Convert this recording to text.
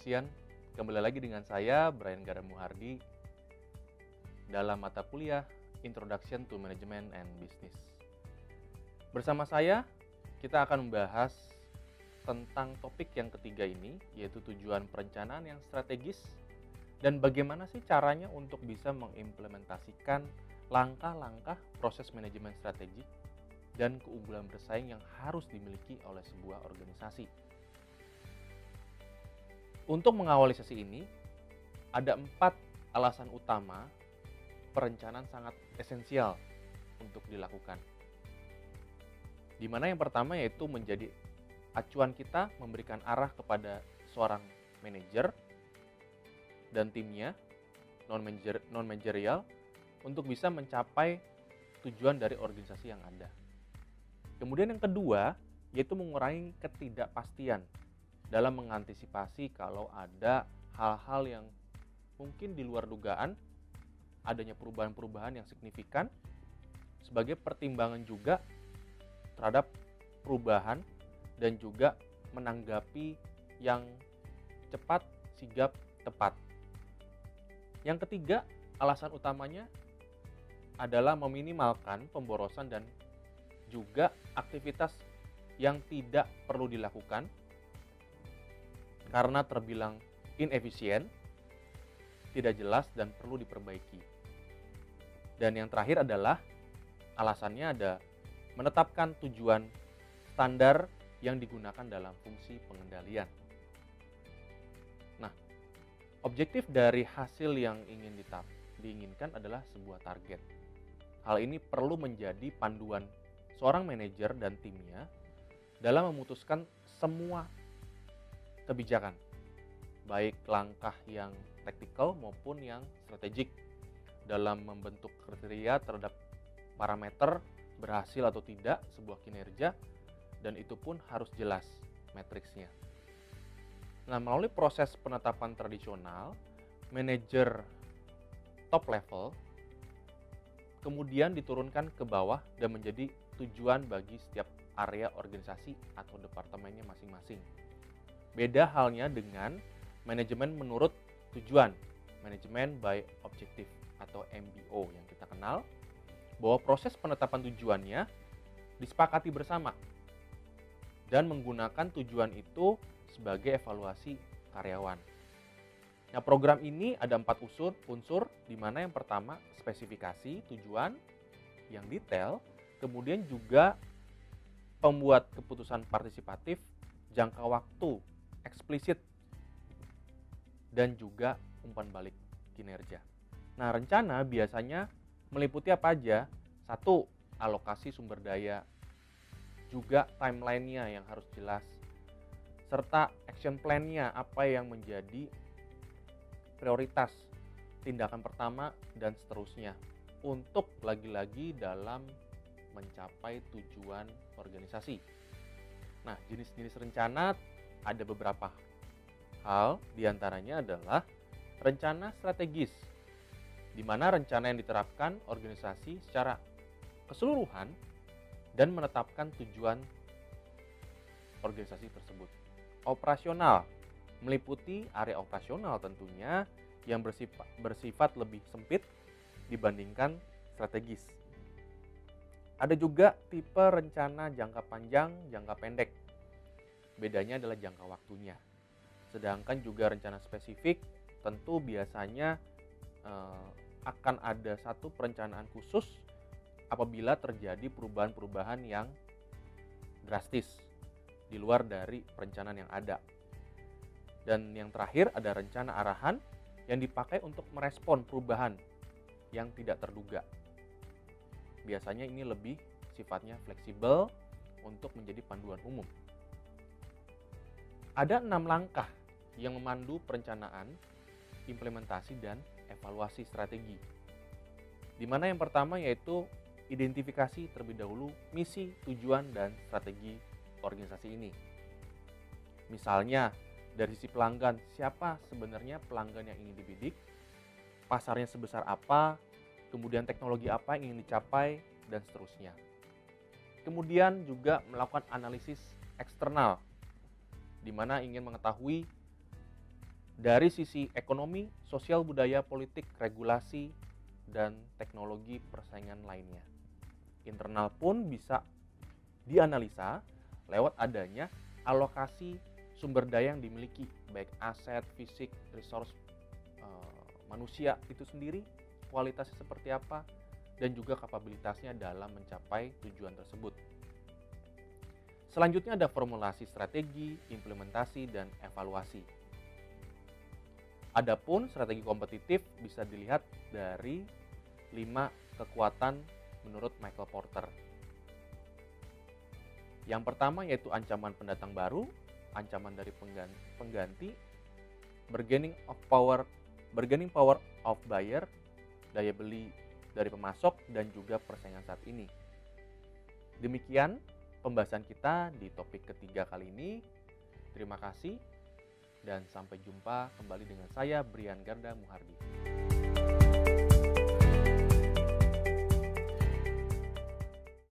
Siang, kembali lagi dengan saya Brian Gara Muhardi dalam mata kuliah Introduction to Management and Business. Bersama saya, kita akan membahas tentang topik yang ketiga ini, yaitu tujuan perencanaan yang strategis dan bagaimana sih caranya untuk bisa mengimplementasikan langkah-langkah proses manajemen strategi dan keunggulan bersaing yang harus dimiliki oleh sebuah organisasi. Untuk mengawali sesi ini, ada 4 alasan utama perencanaan sangat esensial untuk dilakukan. Di mana yang pertama yaitu menjadi acuan kita memberikan arah kepada seorang manajer dan timnya, non-managerial, untuk bisa mencapai tujuan dari organisasi yang ada. Kemudian yang kedua, yaitu mengurangi ketidakpastian dalam mengantisipasi kalau ada hal-hal yang mungkin di luar dugaan, adanya perubahan-perubahan yang signifikan, sebagai pertimbangan juga terhadap perubahan dan juga menanggapi yang cepat, sigap, tepat. Yang ketiga, alasan utamanya adalah meminimalkan pemborosan dan juga aktivitas yang tidak perlu dilakukan karena terbilang inefisien, tidak jelas, dan perlu diperbaiki. Dan yang terakhir adalah alasannya ada menetapkan tujuan standar yang digunakan dalam fungsi pengendalian. Nah, objektif dari hasil yang diinginkan adalah sebuah target. Hal ini perlu menjadi panduan seorang manajer dan timnya dalam memutuskan semua kebijakan, baik langkah yang taktikal maupun yang strategik dalam membentuk kriteria terhadap parameter berhasil atau tidak sebuah kinerja, dan itu pun harus jelas matriksnya. Nah, melalui proses penetapan tradisional, manajer top level kemudian diturunkan ke bawah dan menjadi tujuan bagi setiap area organisasi atau departemennya masing-masing. Beda halnya dengan manajemen menurut tujuan, manajemen by objective atau MBO yang kita kenal, bahwa proses penetapan tujuannya disepakati bersama dan menggunakan tujuan itu sebagai evaluasi karyawan. Nah, program ini ada 4 unsur, di mana yang pertama spesifikasi tujuan yang detail, kemudian juga pembuat keputusan partisipatif, jangka waktu eksplisit, dan juga umpan balik kinerja. Nah, rencana biasanya meliputi apa aja? 1. Alokasi sumber daya, juga timeline-nya yang harus jelas, serta action plan-nya, apa yang menjadi prioritas, tindakan pertama, dan seterusnya, untuk lagi-lagi dalam mencapai tujuan organisasi. Nah, jenis-jenis rencana ada beberapa hal, diantaranya adalah rencana strategis, di mana rencana yang diterapkan organisasi secara keseluruhan dan menetapkan tujuan organisasi tersebut. Operasional, meliputi area operasional tentunya yang bersifat lebih sempit dibandingkan strategis. Ada juga tipe rencana jangka panjang, jangka pendek. Bedanya adalah jangka waktunya. Sedangkan juga rencana spesifik tentu biasanya akan ada satu perencanaan khusus apabila terjadi perubahan-perubahan yang drastis di luar dari perencanaan yang ada. Dan yang terakhir ada rencana arahan yang dipakai untuk merespon perubahan yang tidak terduga. Biasanya ini lebih sifatnya fleksibel untuk menjadi panduan umum. Ada 6 langkah yang memandu perencanaan, implementasi, dan evaluasi strategi. Di mana yang pertama yaitu identifikasi terlebih dahulu misi, tujuan, dan strategi organisasi ini. Misalnya, dari sisi pelanggan, siapa sebenarnya pelanggan yang ingin dibidik, pasarnya sebesar apa, kemudian teknologi apa yang ingin dicapai, dan seterusnya. Kemudian juga melakukan analisis eksternal, di mana ingin mengetahui Dari sisi ekonomi, sosial budaya, politik, regulasi, dan teknologi persaingan lainnya. Internal pun bisa dianalisa lewat adanya alokasi sumber daya yang dimiliki, baik aset, fisik, resource manusia itu sendiri, kualitasnya seperti apa, dan juga kapabilitasnya dalam mencapai tujuan tersebut. Selanjutnya ada formulasi strategi, implementasi, dan evaluasi. Adapun strategi kompetitif bisa dilihat dari 5 kekuatan menurut Michael Porter. Yang pertama yaitu ancaman pendatang baru, ancaman dari pengganti, bargaining power of buyer, daya beli dari pemasok, dan juga persaingan saat ini. Demikian pembahasan kita di topik ketiga kali ini. Terima kasih dan sampai jumpa kembali dengan saya Brian Garda Muhardi.